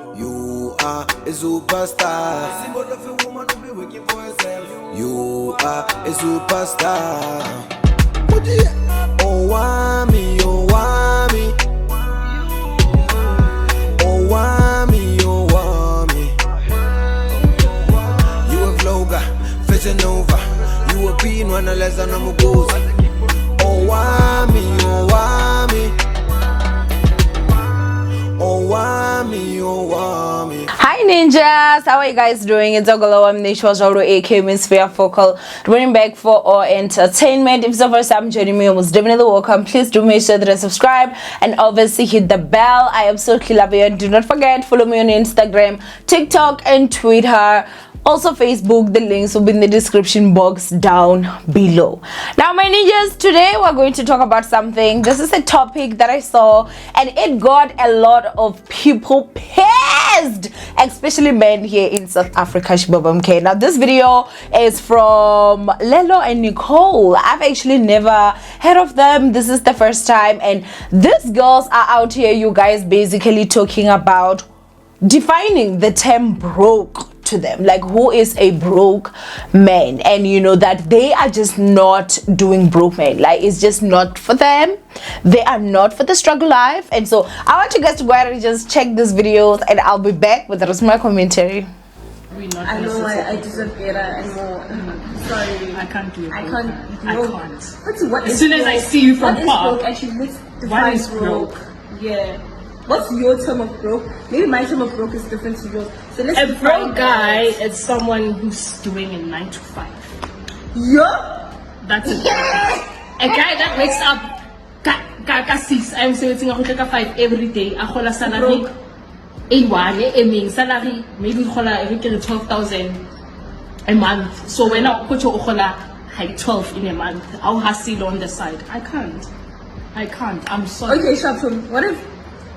You are a superstar. Symbol of a woman who be working for herself. You are a superstar. Owamie, Owamie. Owamie, Owamie. You a vlogger, fashion over. You a being one less than a mugoza. Owamie, Owamie. Owamie, Owamie. Hi ninjas, how are you guys doing? It's Owamie, aka Miss Fair Focal, running back for our entertainment. If it's the first time joining me, you're most definitely welcome. Please do make sure that I subscribe and obviously hit the bell. I absolutely love you. And do not forget, follow me on Instagram, TikTok and Twitter. Also Facebook, the links will be in the description box down below. Now my ninjas, today we're going to talk about something. This is a topic that I saw and it got a lot of people pissed, especially men here in South Africa. Okay, now this video is from Lelo and Nicole. I've actually never heard of them. This is the first time, and these girls are out here, you guys, basically talking about defining the term broke to them, like who is a broke man, and you know that they are just not doing broke men, like it's just not for them. They are not for the struggle life. And so I want you guys to go ahead and just check these videos, and I'll be back with the rest of my commentary. I know I deserve better and more. Sorry, I can't do it. I can't. I No. can't. What As is soon as broke? I see you from what far. What is broke? Actually, let's What define is broke? Yeah. What's your term of broke? Maybe my term of broke is different to yours. So let's A define broke guy that. is someone who's doing a 9 to 5. Yeah. That's it. Yeah. A guy that wakes up ka 6, I'm saying ka 5 every day. A hola salary. Broke. A mean salary maybe hola every 12,000 a month. So when I put your hola high 12 in a month, I'll hustle on the side. I can't. I'm sorry. Okay, Shapum. What if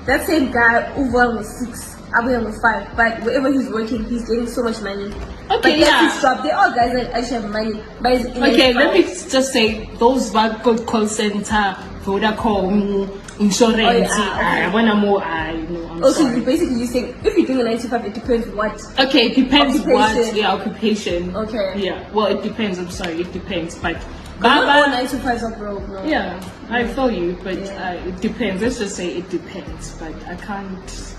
that same guy over was 6, Abu was 5, but wherever he's working, he's getting so much money. Okay, but yeah. that's his job. They all guys that actually have money, but he's in Okay, a let me five. just say those bad call center, Vodacom, insurance. Oh, yeah, okay. When I'm more, I know. I'm Also, sorry. you basically you saying if you're doing a 9 to 5, it depends what. Okay, it depends what Occupation. occupation. Okay. Yeah. Well, it depends. I'm sorry, it depends. But Not all Baba, 9 to 5s are broke, no. yeah, I feel you. But Yeah. it depends. Let's just say it depends. But I can't.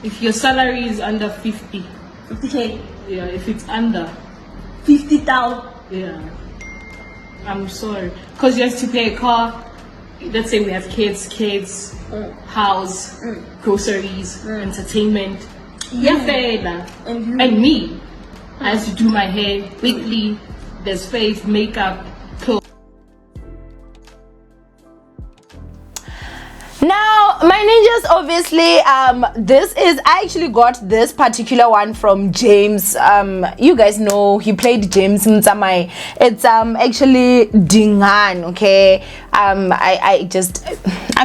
If your salary is under 50, 50k, yeah. If it's under, 50,000. yeah. I'm sorry, because you have to pay a car. Let's say we have kids, house, groceries, entertainment. Yeah, fair. And you. And me, I have to do my hair weekly. There's face, makeup, clothes. Now my ninjas, obviously I actually got this particular one from James. You guys know he played James Mtsamai. It's actually Dingan, okay. I'm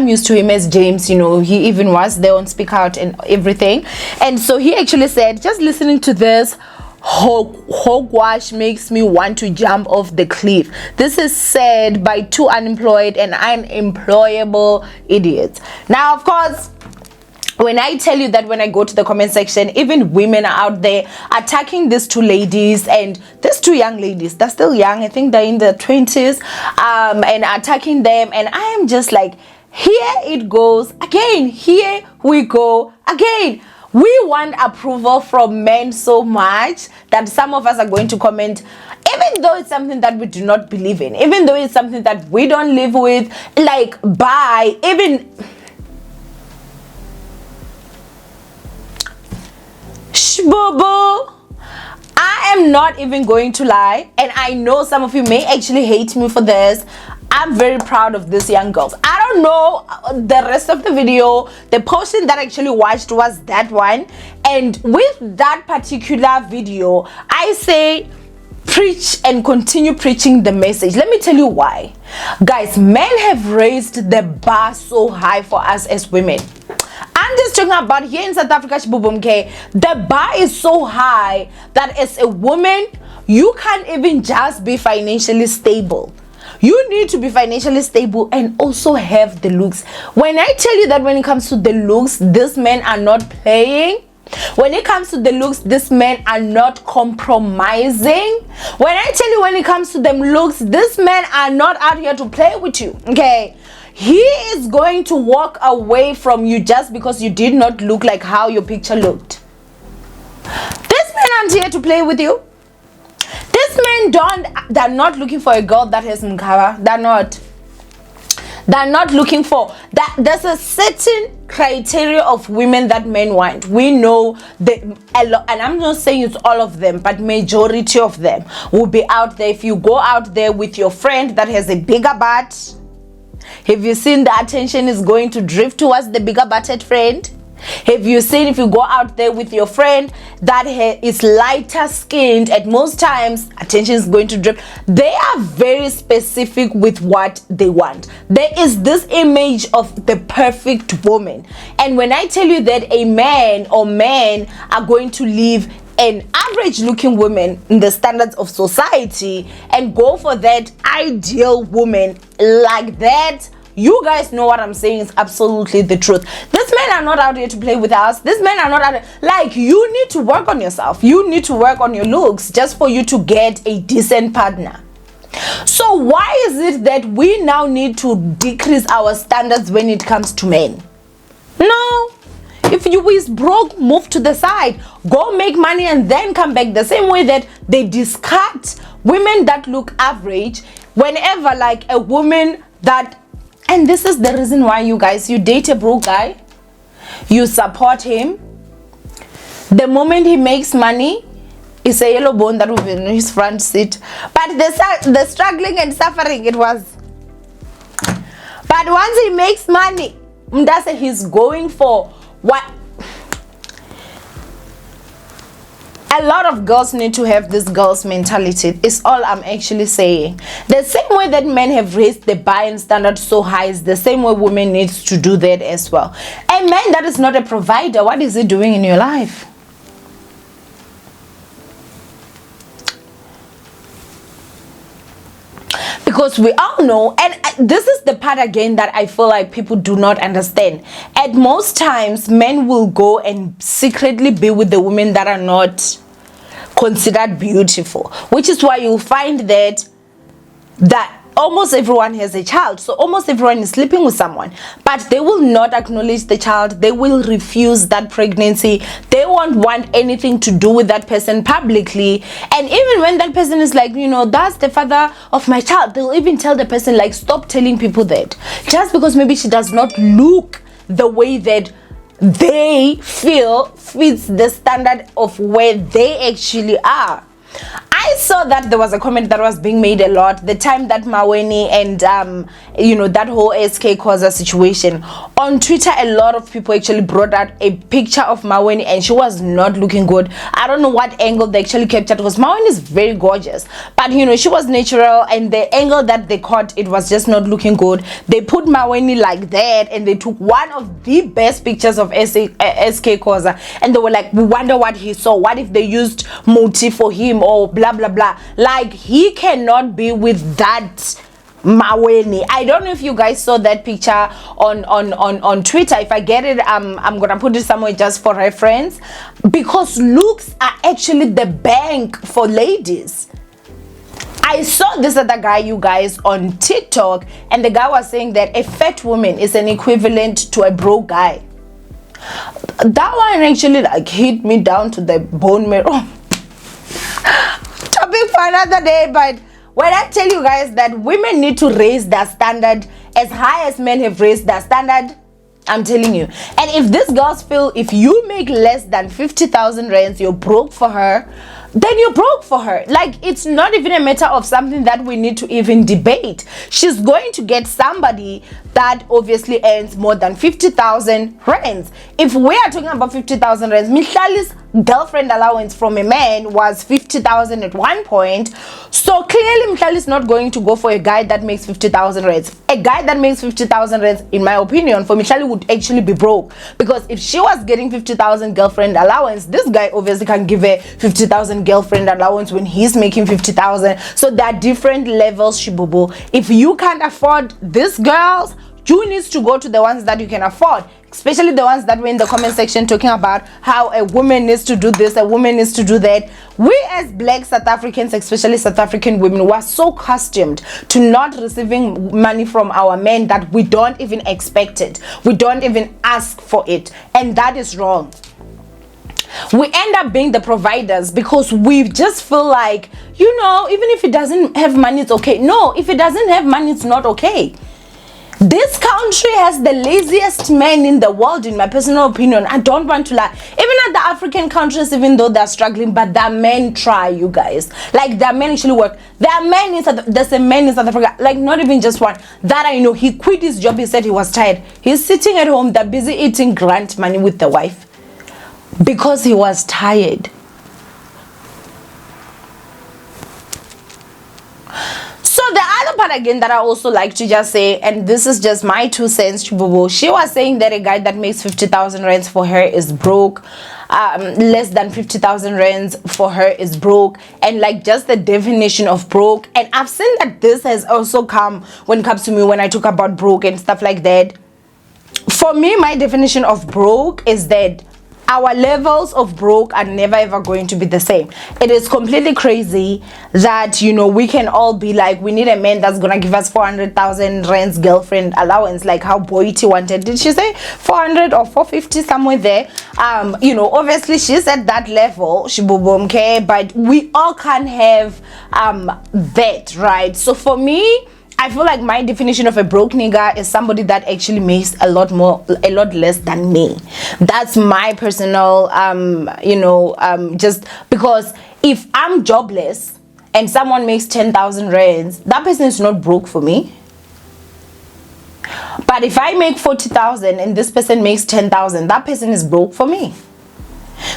used to him as James, you know. He even was there on Speak Out and everything. And so he actually said, just listening to this, hogwash makes me want to jump off the cliff. This is said by two unemployed and unemployable idiots. Now, of course, when I tell you that when I go to the comment section, even women are out there attacking these two ladies, and these two young ladies, they're still young, I think they're in their 20s, and attacking them, and I am just like, here it goes again, here we go again. We want approval from men so much that some of us are going to comment, even though it's something that we do not believe in, even though it's something that we don't live with, like by even Shbobo. I am not even going to lie, and I know some of you may actually hate me for this. I'm very proud of these young girls. I don't know the rest of the video. The portion that I actually watched was that one, and with that particular video, I say preach and continue preaching the message. Let me tell you why. Guys, men have raised the bar so high for us as women. I'm just talking about here in South Africa, okay? The bar is so high that as a woman, you can't even just be financially stable. You need to be financially stable and also have the looks. When I tell you that when it comes to the looks, these men are not playing. When it comes to the looks, these men are not compromising. When I tell you when it comes to them looks, these men are not out here to play with you. Okay, he is going to walk away from you just because you did not look like how your picture looked. These men aren't here to play with you. These men they're not looking for a girl that has mkaba. They're not looking for that. There's a certain criteria of women that men want. We know a lot, and I'm not saying it's all of them, but majority of them will be out there. If you go out there with your friend that has a bigger butt, have you seen the attention is going to drift towards the bigger butted friend? Have you seen if you go out there with your friend that is lighter skinned, at most times attention is going to drip. They are very specific with what they want. There is this image of the perfect woman, and when I tell you that a man or men are going to leave an average looking woman in the standards of society and go for that ideal woman like that, you guys know what I'm saying is absolutely the truth. These men are not out here to play with us. These men are not out here. Like, you need to work on yourself. You need to work on your looks just for you to get a decent partner. So why is it that we now need to decrease our standards when it comes to men? No. If you is broke, move to the side. Go make money and then come back. The same way that they discard women that look average whenever, like, a woman that... And this is the reason why, you guys, you date a broke guy, you support him. The moment he makes money, it's a yellow bone that will be in his front seat. But the struggling and suffering, it was. But once he makes money, Mdase, he's going for what? A lot of girls need to have this girl's mentality. It's all I'm actually saying. The same way that men have raised the buying standard so high is the same way women needs to do that as well. A man that is not a provider, what is he doing in your life? Because we all know, and this is the part again that I feel like people do not understand. At most times, men will go and secretly be with the women that are not considered beautiful, which is why you'll find that almost everyone has a child. So almost everyone is sleeping with someone, but they will not acknowledge the child. They will refuse that pregnancy. They won't want anything to do with that person publicly. And even when that person is like, you know, that's the father of my child, they'll even tell the person, like, stop telling people that, just because maybe she does not look the way that they feel fits the standard of where they actually are. I saw that there was a comment that was being made a lot the time that Owamie and you know, that whole SK Khoza situation on Twitter. A lot of people actually brought out a picture of Owamie and she was not looking good. I don't know what angle they actually captured, because Owamie is very gorgeous, but you know, she was natural, and the angle that they caught, it was just not looking good. They put Owamie like that and they took one of the best pictures of SK Khoza, and they were like, we wonder what he saw, what if they used Moti for him, or blah blah blah. Like, he cannot be with that Owamie. I don't know if you guys saw that picture on Twitter. If I get it, I'm gonna put it somewhere just for reference, because looks are actually the bank for ladies. I saw this other guy, you guys, on TikTok, and the guy was saying that a fat woman is an equivalent to a broke guy. That one actually like hit me down to the bone marrow. Topic for another day. But when I tell you guys that women need to raise their standard as high as men have raised their standard, I'm telling you. And if these girls feel if you make less than 50,000 rands, you're broke for her, then you're broke for her. Like, it's not even a matter of something that we need to even debate. She's going to get somebody that obviously earns more than 50,000 rands. If we are talking about 50,000 rands, Mihlalis girlfriend allowance from a man was 50,000 at one point. So clearly Mhlali is not going to go for a guy that makes 50,000 rands. A guy that makes 50,000 rands, in my opinion, for Mhlali would actually be broke, because if she was getting 50,000 girlfriend allowance, this guy obviously can give her 50,000 girlfriend allowance when he's making 50,000. So there are different levels, Shibubu. If you can't afford these girls, you need to go to the ones that you can afford, especially the ones that were in the comment section talking about how a woman needs to do this, a woman needs to do that. We as black South Africans, especially South African women, were so accustomed to not receiving money from our men that we don't even expect it. We don't even ask for it. And that is wrong. We end up being the providers because we just feel like, you know, even if it doesn't have money, it's okay. No, if it doesn't have money, it's not okay. This country has the laziest men in the world, in my personal opinion. I don't want to lie. Even at the African countries, even though they're struggling, but their men try, you guys. Like, their men actually work. There are men in there's a man in South Africa, like not even just one, that I know. He quit his job. He said he was tired. He's sitting at home. They're busy eating grant money with the wife because he was tired. So the other part again that I also like to just say, and this is just my 2 cents, she was saying that a guy that makes 50,000 rands for her is broke. Less than 50,000 rands for her is broke, and like just the definition of broke. And I've seen that this has also come when it comes to me when I talk about broke and stuff like that. For me, my definition of broke is that our levels of broke are never ever going to be the same. It is completely crazy that, you know, we can all be like, we need a man that's gonna give us 400,000 rands girlfriend allowance, like how Boiti wanted. Did she say 400 or 450, somewhere there? You know, obviously she's at that level, okay, but we all can have that, right? So for me, I feel like my definition of a broke nigga is somebody that actually makes a lot less than me. That's my personal, you know, just because if I'm jobless and someone makes 10,000 rands, that person is not broke for me. But if I make 40,000 and this person makes 10,000, that person is broke for me.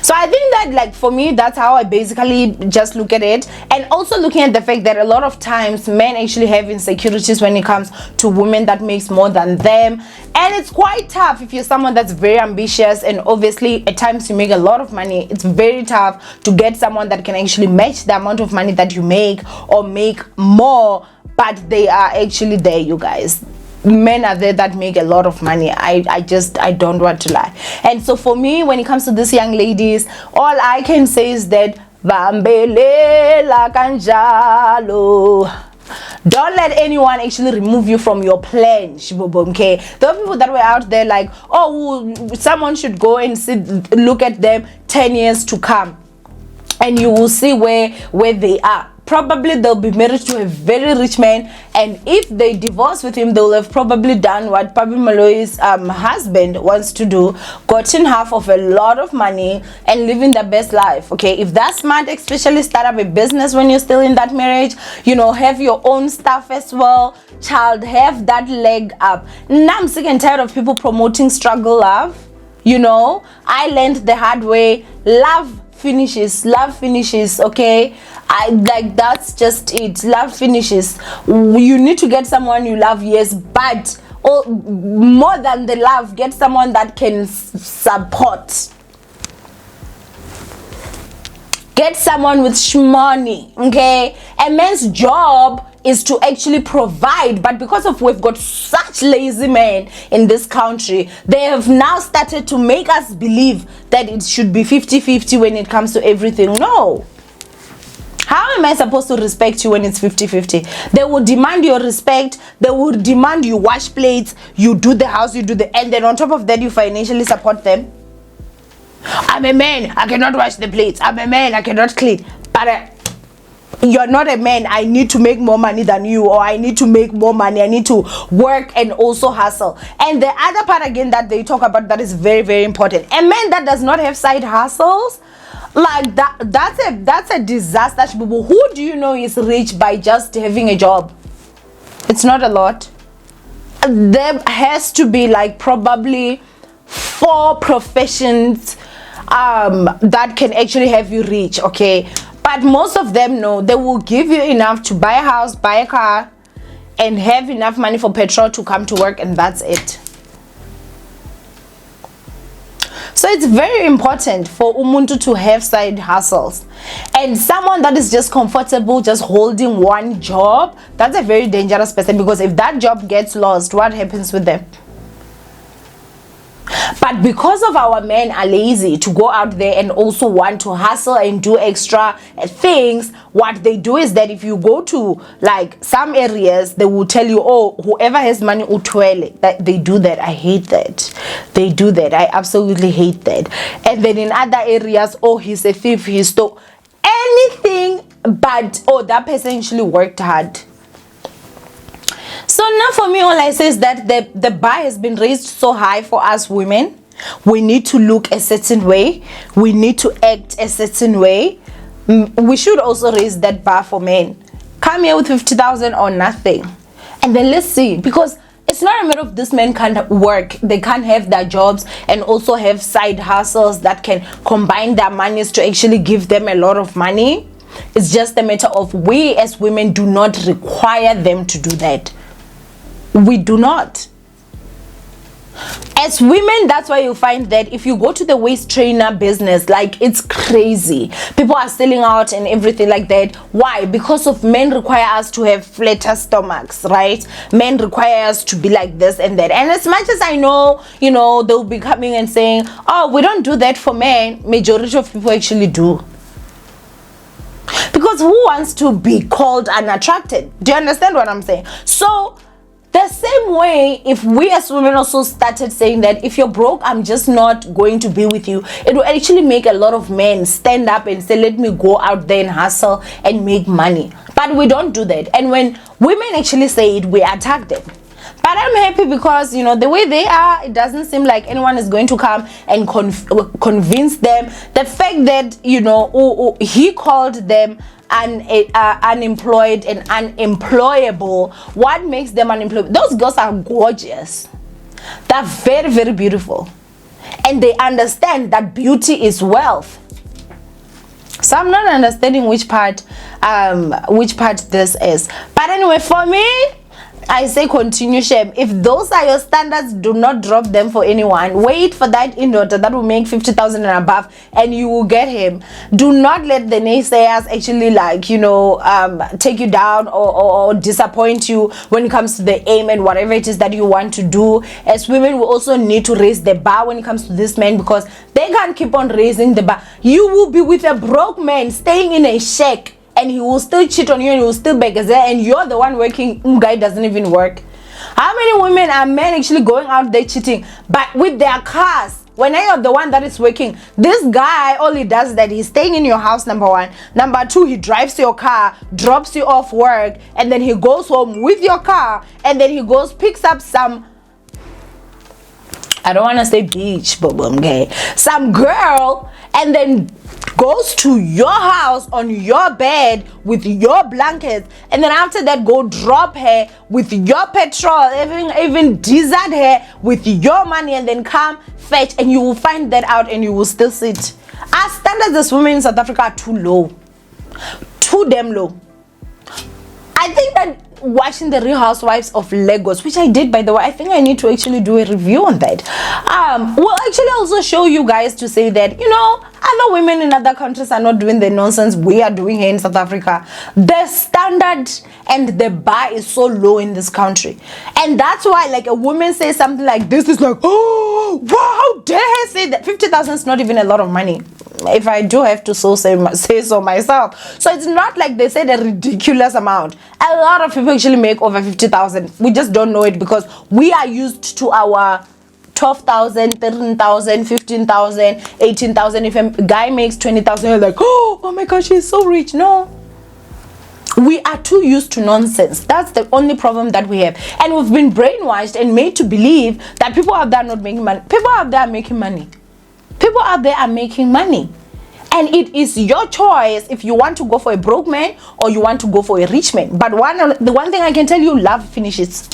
So I think that, like, for me, that's how I basically just look at it. And also looking at the fact that a lot of times men actually have insecurities when it comes to women that makes more than them. And it's quite tough if you're someone that's very ambitious and obviously at times you make a lot of money. It's very tough to get someone that can actually match the amount of money that you make or make more, but they are actually there, you guys. Men are there that make a lot of money. I don't want to lie. And so for me, when it comes to these young ladies, all I can say is that Bambelela kanjalo. Don't let anyone actually remove you from your plan, okay? There are people that were out there like, oh, someone should go and look at them 10 years to come, and you will see where they are. Probably they'll be married to a very rich man, and if they divorce with him, they'll have probably done what Papi Maloi's husband wants to do, gotten half of a lot of money and living the best life. Okay, if that's smart, especially start up a business when you're still in that marriage, you know, have your own stuff as well, child, have that leg up. Now I'm sick and tired of people promoting struggle love. You know, I learned the hard way. Love finishes, okay? That's just it. Love finishes. You need to get someone you love, yes, but more than the love, get someone that can support. Get someone with shmoney, okay? A man's job is to actually provide, but because of we've got such lazy men in this country, they have now started to make us believe that it should be 50-50 when it comes to everything. No. How am I supposed to respect you when it's 50-50? They will demand your respect. They will demand you wash plates, you do the house, and then on top of that, you financially support them. I'm a man, I cannot wash the plates. I'm a man, I cannot clean. But you're not a man, I need to make more money than you, or I need to make more money, I need to work and also hustle. And the other part again that they talk about that is very, very important. A man that does not have side hustles, like that's a disaster. Who do you know is rich by just having a job? It's not a lot. There has to be like probably 4 professions that can actually have you rich, okay? But most of them, no, they will give you enough to buy a house, buy a car, and have enough money for petrol to come to work, and that's it. So it's very important for umuntu to have side hustles. And someone that is just comfortable just holding one job, that's a very dangerous person, because if that job gets lost, what happens with them? But because of our men are lazy to go out there and also want to hustle and do extra things, what they do is that if you go to like some areas, they will tell you, oh, whoever has money utwele. That they do that. I hate that. They do that. I absolutely hate that. And then in other areas, oh, he's a thief, he stole anything, but oh, that person actually worked hard. So now for me, all I say is that the bar has been raised so high for us women. We need to look a certain way. We need to act a certain way. We should also raise that bar for men. Come here with 50,000 or nothing. And then let's see. Because it's not a matter of this men can't work. They can't have their jobs and also have side hustles that can combine their monies to actually give them a lot of money. It's just a matter of we as women do not require them to do that. We do not. As women, that's why you find that if you go to the waist trainer business, like it's crazy. People are selling out and everything like that. Why? Because of men require us to have flatter stomachs, right? Men require us to be like this and that. And as much as I know, you know, they'll be coming and saying, oh, we don't do that for men. Majority of people actually do. Because who wants to be called unattracted? Do you understand what I'm saying? So the same way, if we as women also started saying that if you're broke, I'm just not going to be with you, it will actually make a lot of men stand up and say, let me go out there and hustle and make money. But we don't do that. And when women actually say it, we attack them. But I'm happy because, you know, the way they are, it doesn't seem like anyone is going to come and convince them. The fact that, you know, he called them unemployed and unemployable, what makes them unemployable? Those girls are gorgeous. They're very, very beautiful. And they understand that beauty is wealth. So I'm not understanding which part this is. But anyway, for me, I say continue, shame. If those are your standards, do not drop them for anyone. Wait for that in-order that will make 50,000 and above, and you will get him. Do not let the naysayers actually, like, you know, take you down or disappoint you when it comes to the aim and whatever it is that you want to do. As women, we also need to raise the bar when it comes to this man, because they can't keep on raising the bar. You will be with a broke man staying in a shack, and he will still cheat on you and he will still beg us there, and you're the one working. Guy doesn't even work. How many women are men actually going out there cheating, but with their cars? When you're the one that is working, this guy, all he does is that he's staying in your house, number one. Number two, he drives your car, drops you off work, and then he goes home with your car, and then he goes, picks up some, I don't want to say beach, but okay, some girl, and then goes to your house on your bed with your blankets, and then after that go drop her with your petrol, even desert her with your money, and then come fetch, and you will find that out and you will still sit. Our standards as women in South Africa are too low, too damn low. I think that watching the Real Housewives of Lagos, which I did, by the way, I think I need to actually do a review on that. Will actually also show you guys to say that, you know, other women in other countries are not doing the nonsense we are doing here in South Africa. The standard and the bar is so low in this country, and that's why, like, a woman says something like this, is like, oh wow, how dare I say that? 50,000 is not even a lot of money, if I do have to say so myself. So it's not like they said a ridiculous amount. A lot of people actually make over 50,000. We just don't know it because we are used to our 12,000, 13,000, 15,000, 18,000. If a guy makes 20,000, you're like, oh my gosh, he's so rich. No. We are too used to nonsense. That's the only problem that we have. And we've been brainwashed and made to believe that people out there are not making money. People out there are making money. People out there are making money. And it is your choice if you want to go for a broke man or you want to go for a rich man. But the one thing I can tell you, love finishes.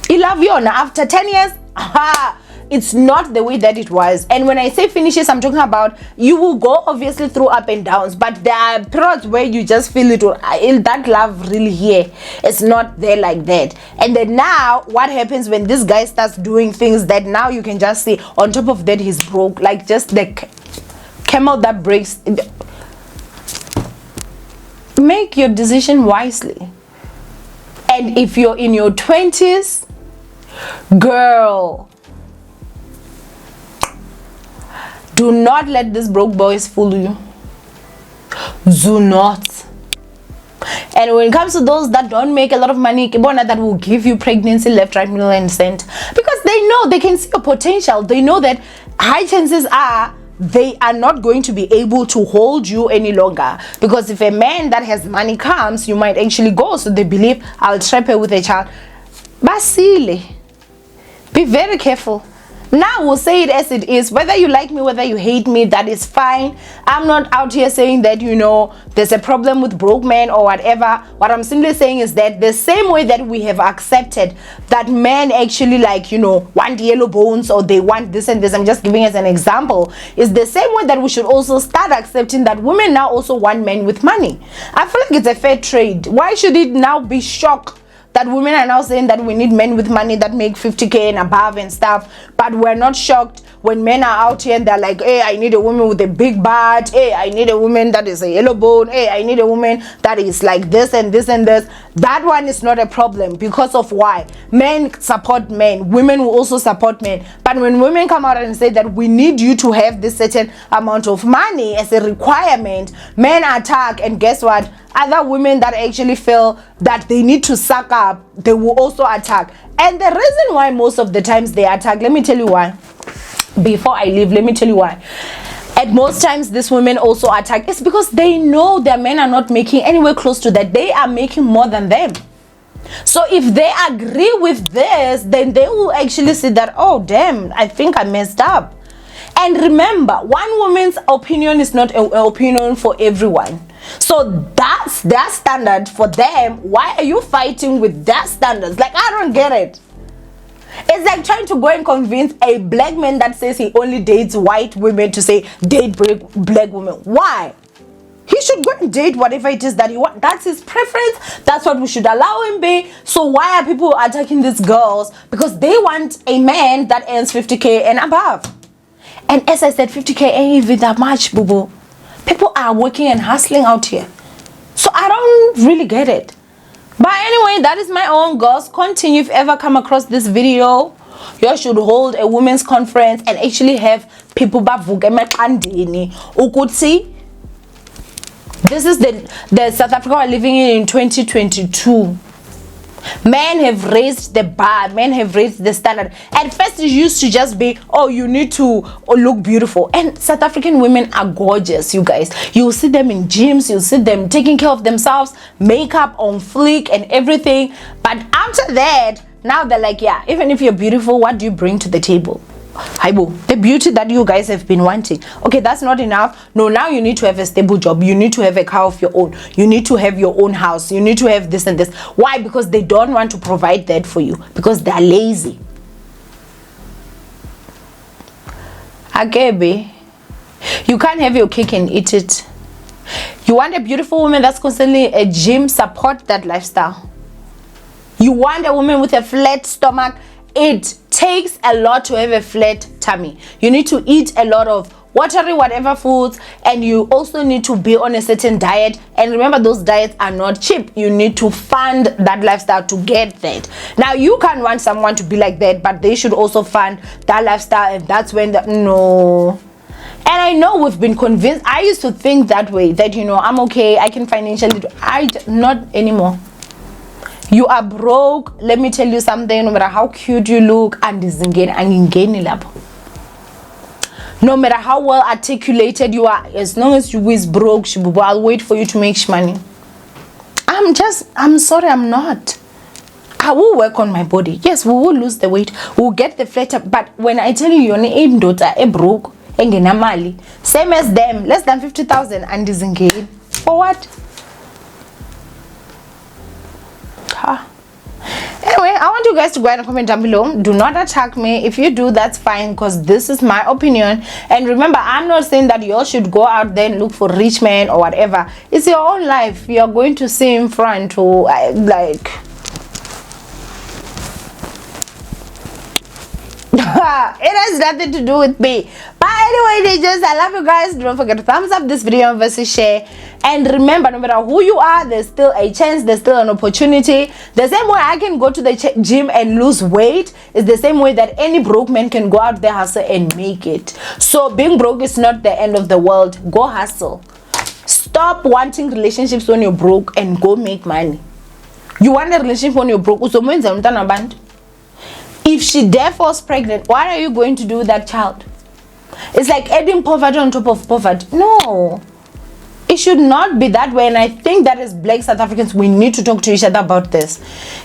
You love you now after 10 years. Aha, it's not the way that it was. And when I say finishes, I'm talking about you will go obviously through up and downs, but there are periods where you just feel it, or that love really here, it's not there like that. And then now what happens when this guy starts doing things that now you can just see, on top of that he's broke, like just the camel that breaks. Make your decision wisely. And if you're in your 20s, girl, do not let these broke boys fool you. Do not. And when it comes to those that don't make a lot of money, that will give you pregnancy left, right, middle, and center, because they know, they can see your potential. They know that high chances are they are not going to be able to hold you any longer, because if a man that has money comes, you might actually go. So they believe, I'll trap her with a child. Basile, be very careful. Now we'll say it as it is. Whether you like me, whether you hate me, that is fine. I'm not out here saying that, you know, there's a problem with broke men or whatever. What I'm simply saying is that the same way that we have accepted that men actually, like, you know, want yellow bones, or they want this and this, I'm just giving as an example, is the same way that we should also start accepting that women now also want men with money. I feel like it's a fair trade. Why should it now be shock that women are now saying that we need men with money that make 50K and above and stuff, but we're not shocked when men are out here and they're like, hey, I need a woman with a big butt, hey, I need a woman that is a yellow bone, hey, I need a woman that is like this and this and this. That one is not a problem, because of why? Men support men, women will also support men. But when women come out and say that we need you to have this certain amount of money as a requirement, men attack, and guess what? Other women that actually feel that they need to suck up, they will also attack. And the reason why most of the times they attack, let me tell you why. Before I leave, let me tell you why. At most times these women also attack, it's because they know their men are not making anywhere close to that. They are making more than them. So if they agree with this, then they will actually see that, oh damn, I think I messed up. And remember, one woman's opinion is not an opinion for everyone. So that's their standard for them. Why are you fighting with their standards? Like, I don't get it. It's like trying to go and convince a black man that says he only dates white women to say date black women. Why? He should go and date whatever it is that he wants. That's his preference. That's what we should allow him be. So why are people attacking these girls? Because they want a man that earns 50K and above. And as I said, 50K ain't even that much, boo-boo. People are working and hustling out here. So I don't really get it. But anyway, that is my own, girls. Continue. If ever come across this video, you should hold a women's conference and actually have people bavuke maqandini ukuthi this is the South Africa we're living in 2022. Men have raised the bar, men have raised the standard. At first it used to just be, oh, you need to look beautiful. And South African women are gorgeous, you guys. You'll see them in gyms, you'll see them taking care of themselves, makeup on fleek and everything. But after that, now they're like, yeah, even if you're beautiful, what do you bring to the table? Haibo, the beauty that you guys have been wanting. Okay, that's not enough. No, now you need to have a stable job. You need to have a car of your own. You need to have your own house. You need to have this and this. Why? Because they don't want to provide that for you. Because they're lazy. Akebe, you can't have your cake and eat it. You want a beautiful woman that's constantly a gym, support that lifestyle. You want a woman with a flat stomach. It takes a lot to have a flat tummy. You need to eat a lot of watery whatever foods, and you also need to be on a certain diet. And remember, those diets are not cheap. You need to fund that lifestyle to get that. Now you can't want someone to be like that, but they should also fund that lifestyle, and that's when no. And I know we've been convinced. I used to think that way, that, you know, I'm okay, I can financially do. Not anymore. You are broke. Let me tell you something. No matter how cute you look, and no matter how well articulated you are, as long as you is broke, I'll wait for you to make money. I'm sorry, I'm not. I will work on my body. Yes, we will lose the weight. We'll get the flat up. But when I tell you your name daughter, broke, same as them, less than 50,000 and disengage. For what? Anyway, I want you guys to go and comment down below. Do not attack me. If you do, that's fine, because this is my opinion. And remember, I'm not saying that you all should go out there and look for rich men or whatever. It's your own life. You are going to see in front to like it has nothing to do with me. But anyway, I love you guys. Don't forget to thumbs up this video and versus share. And remember, no matter who you are, there's still a chance, there's still an opportunity. The same way I can go to the gym and lose weight is the same way that any broke man can go out there, hustle, and make it. So being broke is not the end of the world. Go hustle. Stop wanting relationships when you're broke and go make money. You want a relationship when you're broke. If she dare falls pregnant, what are you going to do with that child? It's like adding poverty on top of poverty. No, it should not be that way. And I think that as Black South Africans, we need to talk to each other about this.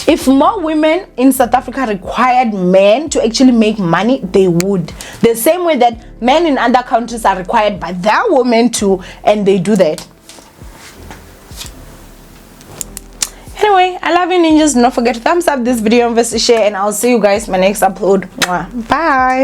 If more women in South Africa required men to actually make money, they would. The same way that men in other countries are required by their women too, and they do that. Anyway, I love you ninjas. Don't forget to thumbs up this video and share, and I'll see you guys in my next upload. Bye.